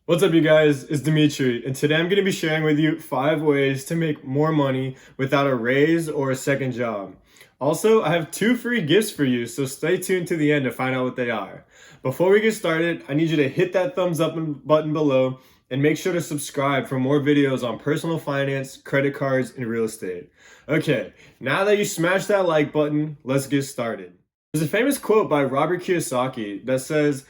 What's up, you guys? It's Dimitri, and today I'm going to be sharing with you 5 ways to make more money without a raise or a second job. Also, I have 2 free gifts for you, so stay tuned to the end to find out what they are. Before we get started, I need you to hit that thumbs up button below and make sure to subscribe for more videos on personal finance, credit cards, and real estate. Okay, now that you smashed that like button, let's get started. There's a famous quote by Robert Kiyosaki that says,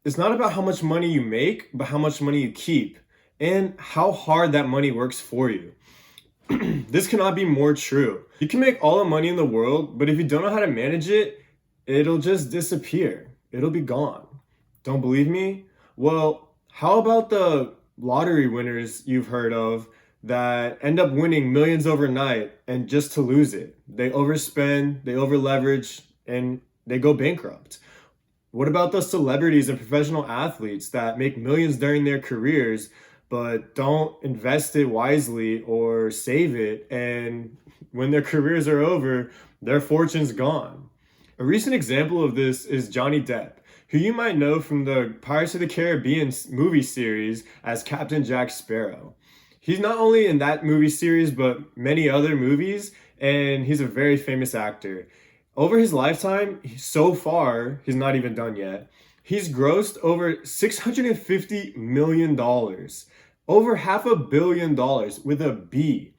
"It's not about how much money you make, but how much money you keep and how hard that money works for you." This cannot be more true. You can make all the money in the world, but if you don't know how to manage it, it'll just disappear. It'll be gone. Don't believe me? Well, how about the lottery winners you've heard of that end up winning millions overnight and just to lose it? They overspend, they overleverage, and they go bankrupt. What about the celebrities and professional athletes that make millions during their careers, but don't invest it wisely or save it, and when their careers are over, their fortune's gone? A recent example of this is Johnny Depp, who you might know from the Pirates of the Caribbean movie series as Captain Jack Sparrow. He's not only in that movie series, but many other movies, and he's a very famous actor. Over his lifetime, so far, he's not even done yet, he's grossed over $650 million. Over $500 million with a B.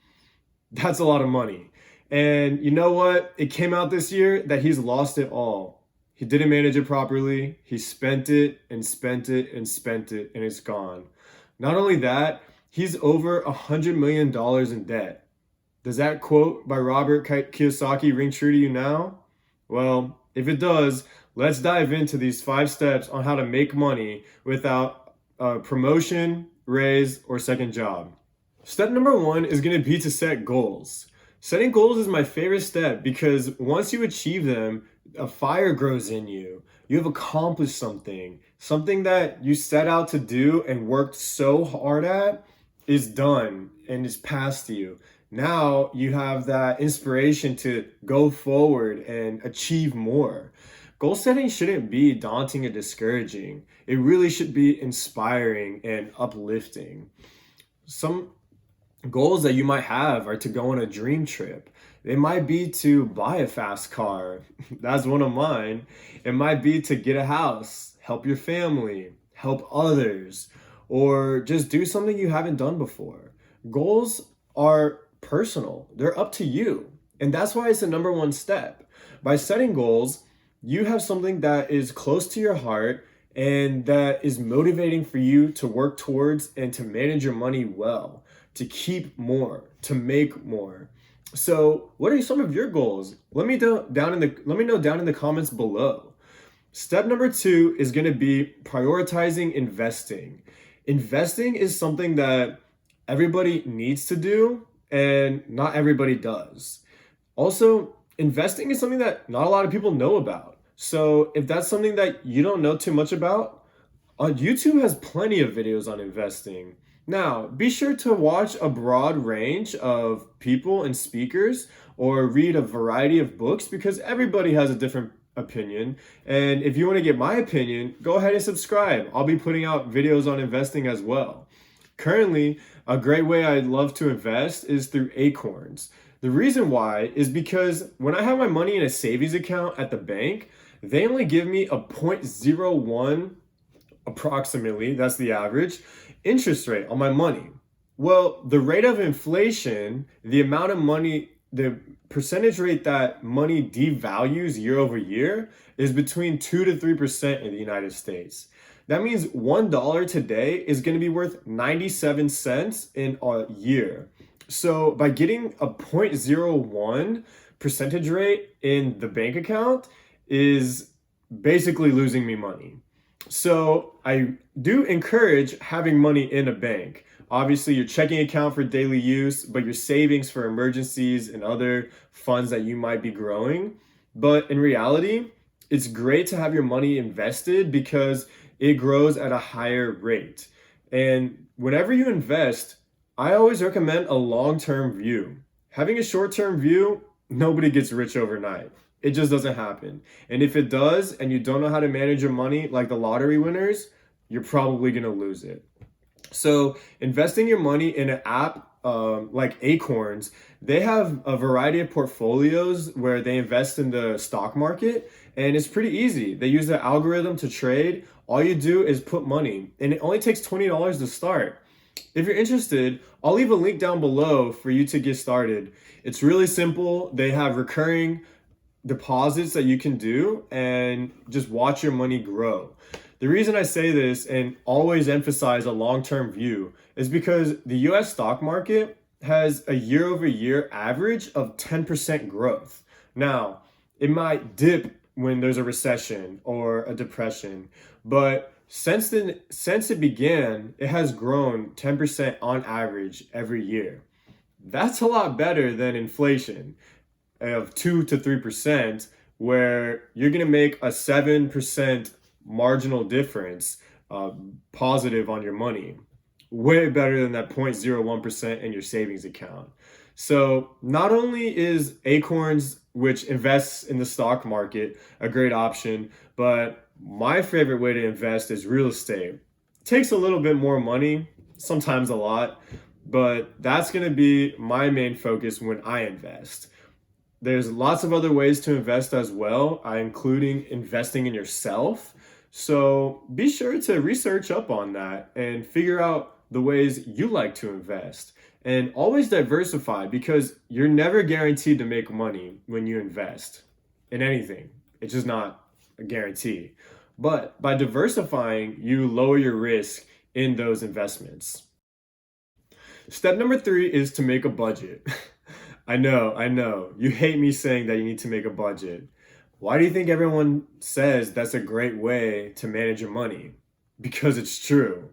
That's a lot of money. And you know what? It came out this year that he's lost it all. He didn't manage it properly. He spent it and spent it and spent it, and it's gone. Not only that, he's over $100 million in debt. Does that quote by Robert Kiyosaki ring true to you now? Well, if it does, let's dive into these 5 steps on how to make money without a promotion, raise, or second job. Step number 1 is going to be to set goals. Setting goals is my favorite step because once you achieve them, a fire grows in you. You have accomplished something. Something that you set out to do and worked so hard at is done and is past you. Now you have that inspiration to go forward and achieve more. Goal setting shouldn't be daunting or discouraging. It really should be inspiring and uplifting. Some goals that you might have are to go on a dream trip. It might be to buy a fast car. That's one of mine. It might be to get a house, help your family, help others, or just do something you haven't done before. Goals are personal. They're up to you. And that's why it's the number 1 step. By setting goals, you have something that is close to your heart and that is motivating for you to work towards and to manage your money well, to keep more, to make more. So, what are some of your goals? Let me know down in the comments below. Step number 2 is going to be prioritizing investing. Investing is something that everybody needs to do, and not everybody does. Also, investing is something that not a lot of people know about. So if that's something that you don't know too much about, YouTube has plenty of videos on investing. Now, be sure to watch a broad range of people and speakers or read a variety of books because everybody has a different opinion. And if you want to get my opinion, go ahead and subscribe. I'll be putting out videos on investing as well. Currently, a great way I love to invest is through Acorns. The reason why is because when I have my money in a savings account at the bank, they only give me a 0.01, approximately, that's the average, interest rate on my money. Well, the rate of inflation, the amount of money, the percentage rate that money devalues year over year is between 2 to 3% in the United States. That means $1 today is going to be worth 97 cents in a year. So by getting a 0.01 percentage rate in the bank account is basically losing me money. So I do encourage having money in a bank. Obviously, your checking account for daily use, but your savings for emergencies and other funds that you might be growing. But in reality, it's great to have your money invested because it grows at a higher rate. And whenever you invest, I always recommend a long-term view. Having a short-term view, nobody gets rich overnight. It just doesn't happen. And if it does, and you don't know how to manage your money like the lottery winners, you're probably going to lose it. So investing your money in an app like Acorns, they have a variety of portfolios where they invest in the stock market, and it's pretty easy. They use the algorithm to trade. All you do is put money, and it only takes $20 to start. If you're interested, I'll leave a link down below for you to get started. It's really simple. They have recurring deposits that you can do and just watch your money grow. The reason I say this and always emphasize a long-term view is because the US stock market has a year-over-year average of 10% growth. Now, it might dip when there's a recession or a depression, but since it began, it has grown 10% on average every year. That's a lot better than inflation of 2 to 3%, where you're going to make a 7% marginal difference positive on your money. Way better than that 0.01% in your savings account. So not only is Acorns, which invests in the stock market, a great option, but my favorite way to invest is real estate. It takes a little bit more money, sometimes a lot, but that's going to be my main focus when I invest. There's lots of other ways to invest as well, including investing in yourself. So be sure to research up on that and figure out the ways you like to invest. And always diversify, because you're never guaranteed to make money when you invest in anything. It's just not a guarantee. But by diversifying, you lower your risk in those investments. Step number 3 is to make a budget. I know. You hate me saying that you need to make a budget. Why do you think everyone says that's a great way to manage your money? Because it's true.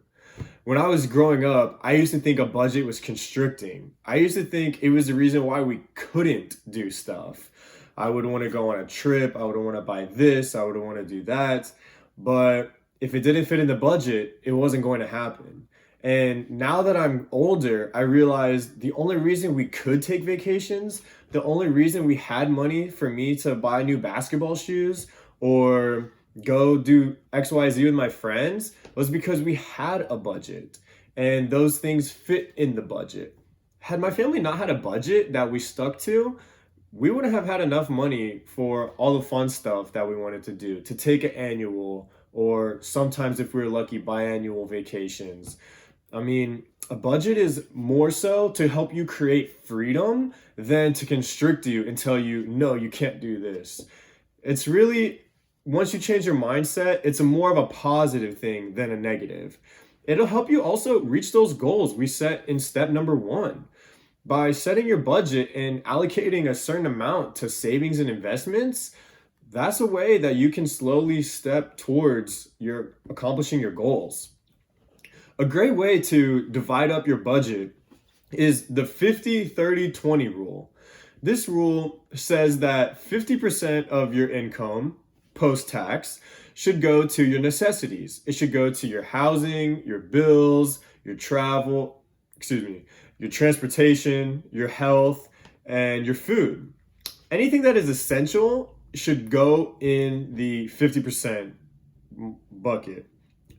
When I was growing up, I used to think a budget was constricting. I used to think it was the reason why we couldn't do stuff. I would want to go on a trip. I would want to buy this. I would want to do that. But if it didn't fit in the budget, it wasn't going to happen. And now that I'm older, I realized the only reason we could take vacations, the only reason we had money for me to buy new basketball shoes or go do XYZ with my friends was because we had a budget and those things fit in the budget. Had my family not had a budget that we stuck to, we wouldn't have had enough money for all the fun stuff that we wanted to do, to take an annual, or sometimes if we were lucky, biannual vacations. I mean, a budget is more so to help you create freedom than to constrict you and tell you, no, you can't do this. It's really, once you change your mindset, it's a more of a positive thing than a negative. It'll help you also reach those goals we set in step number 1. By setting your budget and allocating a certain amount to savings and investments, that's a way that you can slowly step towards your accomplishing your goals. A great way to divide up your budget is the 50-30-20 rule. This rule says that 50% of your income post-tax should go to your necessities. It should go to your housing, your bills, your your transportation, your health, and your food. Anything that is essential should go in the 50% bucket.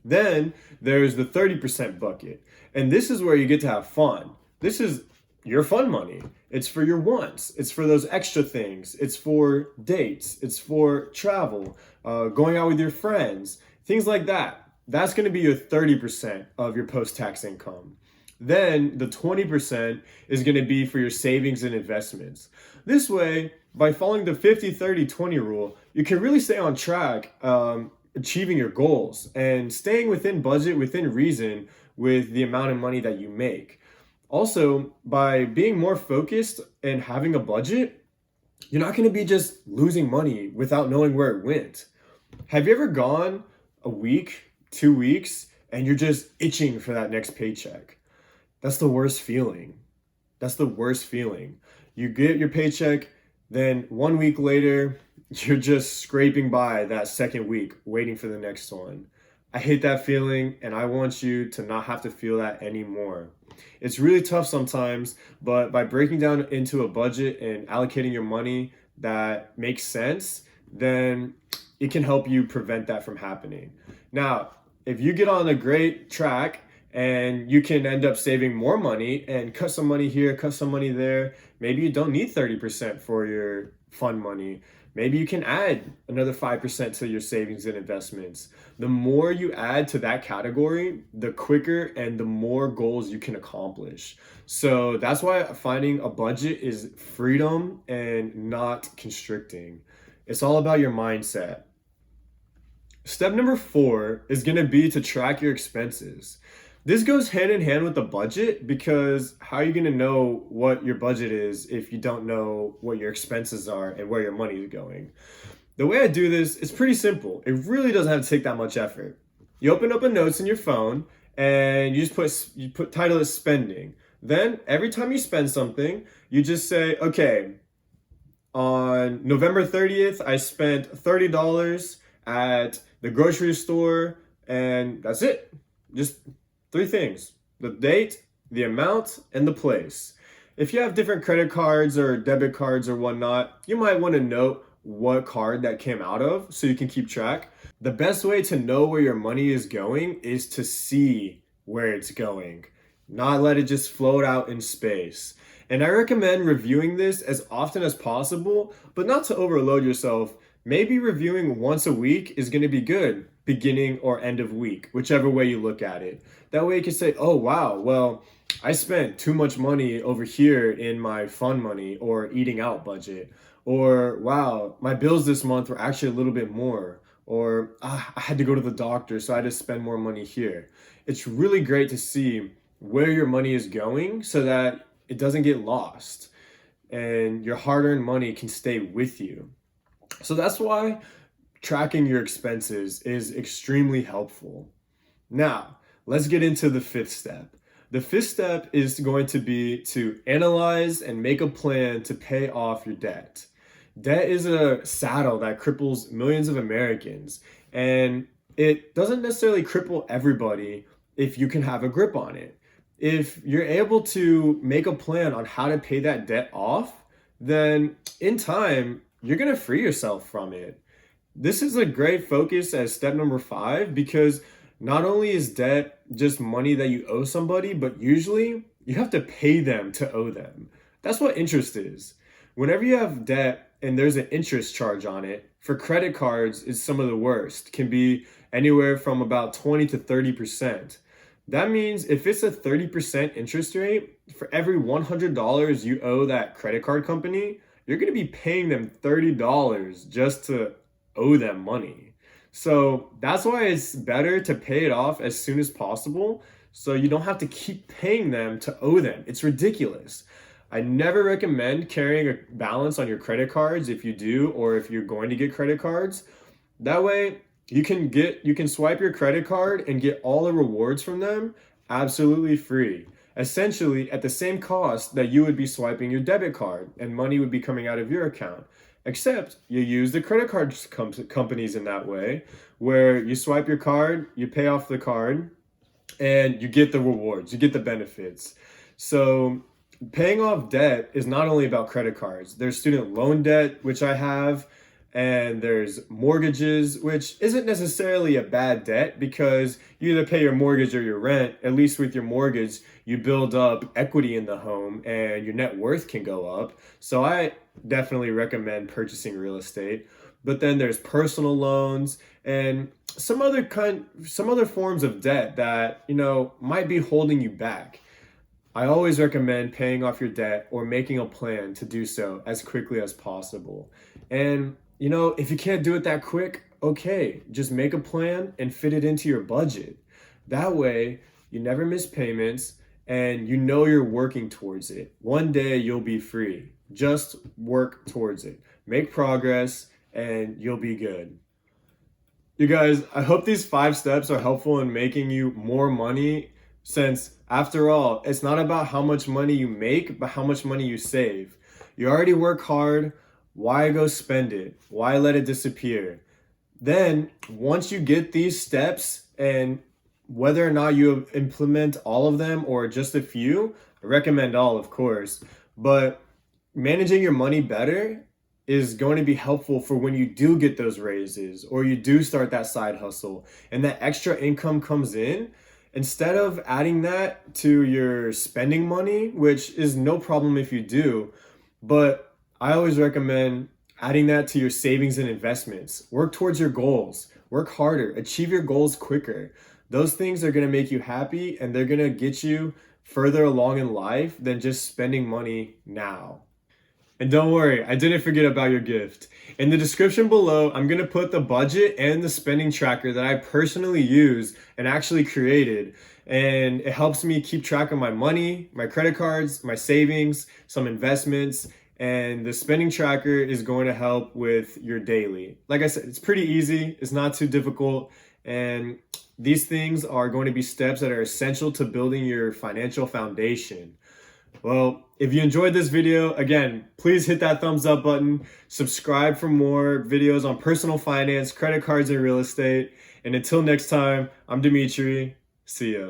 Then there's the 30% bucket. And this is where you get to have fun. This is your fun money. It's for your wants. It's for those extra things. It's for dates. It's for travel, going out with your friends, things like that. That's going to be your 30% of your post-tax income. Then the 20% is going to be for your savings and investments. This way, by following the 50-30-20 rule, you can really stay on track, achieving your goals and staying within budget, within reason with the amount of money that you make. Also, by being more focused and having a budget, you're not going to be just losing money without knowing where it went. Have you ever gone a week, 2 weeks, and you're just itching for that next paycheck? That's the worst feeling. That's the worst feeling. You get your paycheck, then 1 week later, you're just scraping by that second week, waiting for the next one. I hate that feeling, and I want you to not have to feel that anymore. It's really tough sometimes, but by breaking down into a budget and allocating your money that makes sense, then it can help you prevent that from happening. Now, if you get on a great track And you can end up saving more money and cut some money here, cut some money there. Maybe you don't need 30% for your fund money. Maybe you can add another 5% to your savings and investments. The more you add to that category, the quicker and the more goals you can accomplish. So that's why finding a budget is freedom and not constricting. It's all about your mindset. Step number 4 is going to be to track your expenses. This goes hand in hand with the budget because how are you going to know what your budget is if you don't know what your expenses are and where your money is going? The way I do this is pretty simple. It really doesn't have to take that much effort. You open up a notes in your phone and you put title as spending. Then every time you spend something, you just say, okay, on November 30th, I spent $30 at the grocery store, and that's it. Just 3 things: the date, the amount, and the place. If you have different credit cards or debit cards or whatnot, you might want to note what card that came out of so you can keep track. The best way to know where your money is going is to see where it's going, not let it just float out in space. And I recommend reviewing this as often as possible, but not to overload yourself. Maybe reviewing once a week is going to be good, beginning or end of week, whichever way you look at it. That way you can say, oh, wow, well, I spent too much money over here in my fund money or eating out budget. Or, wow, my bills this month were actually a little bit more. Or, I had to go to the doctor, so I had to spend more money here. It's really great to see where your money is going so that it doesn't get lost and your hard-earned money can stay with you. So that's why tracking your expenses is extremely helpful. Now, let's get into the 5th step. The 5th step is going to be to analyze and make a plan to pay off your debt. Debt is a saddle that cripples millions of Americans, and it doesn't necessarily cripple everybody if you can have a grip on it. If you're able to make a plan on how to pay that debt off, then in time, you're going to free yourself from it. This is a great focus as step number 5 because not only is debt just money that you owe somebody, but usually you have to pay them to owe them. That's what interest is. Whenever you have debt and there's an interest charge on it, for credit cards, it's some of the worst. Can be anywhere from about 20 to 30%. That means if it's a 30% interest rate, for every $100 you owe that credit card company, you're going to be paying them $30 just to owe them money. So that's why it's better to pay it off as soon as possible so you don't have to keep paying them to owe them. It's ridiculous. I never recommend carrying a balance on your credit cards if you do or if you're going to get credit cards. That way you can swipe your credit card and get all the rewards from them absolutely free. Essentially at the same cost that you would be swiping your debit card and money would be coming out of your account. Except you use the credit card companies in that way, where you swipe your card, you pay off the card, and you get the rewards, you get the benefits. So paying off debt is not only about credit cards. There's student loan debt, which I have, and there's mortgages, which isn't necessarily a bad debt because you either pay your mortgage or your rent. At least with your mortgage, you build up equity in the home and your net worth can go up. So I definitely recommend purchasing real estate. But then there's personal loans and some other forms of debt that, might be holding you back. I always recommend paying off your debt or making a plan to do so as quickly as possible. And if you can't do it that quick, okay, just make a plan and fit it into your budget. That way, you never miss payments and you're working towards it. One day you'll be free. Just work towards it. Make progress and you'll be good. You guys, I hope these 5 steps are helpful in making you more money since, after all, it's not about how much money you make, but how much money you save. You already work hard. Why go spend it? Why let it disappear? Then, once you get these steps, and whether or not you implement all of them or just a few, I recommend all, of course, but managing your money better is going to be helpful for when you do get those raises or you do start that side hustle and that extra income comes in. instead of adding that to your spending money, which is no problem if you do, but I always recommend adding that to your savings and investments. Work towards your goals, work harder, achieve your goals quicker. Those things are going to make you happy and they're going to get you further along in life than just spending money now. And don't worry, I didn't forget about your gift. In the description below, I'm going to put the budget and the spending tracker that I personally use and actually created. And it helps me keep track of my money, my credit cards, my savings, some investments, and the spending tracker is going to help with your daily. Like I said, it's pretty easy, it's not too difficult, and these things are going to be steps that are essential to building your financial foundation. Well, if you enjoyed this video, again, please hit that thumbs up button, subscribe for more videos on personal finance, credit cards, and real estate. And until next time, I'm Dimitri. See ya.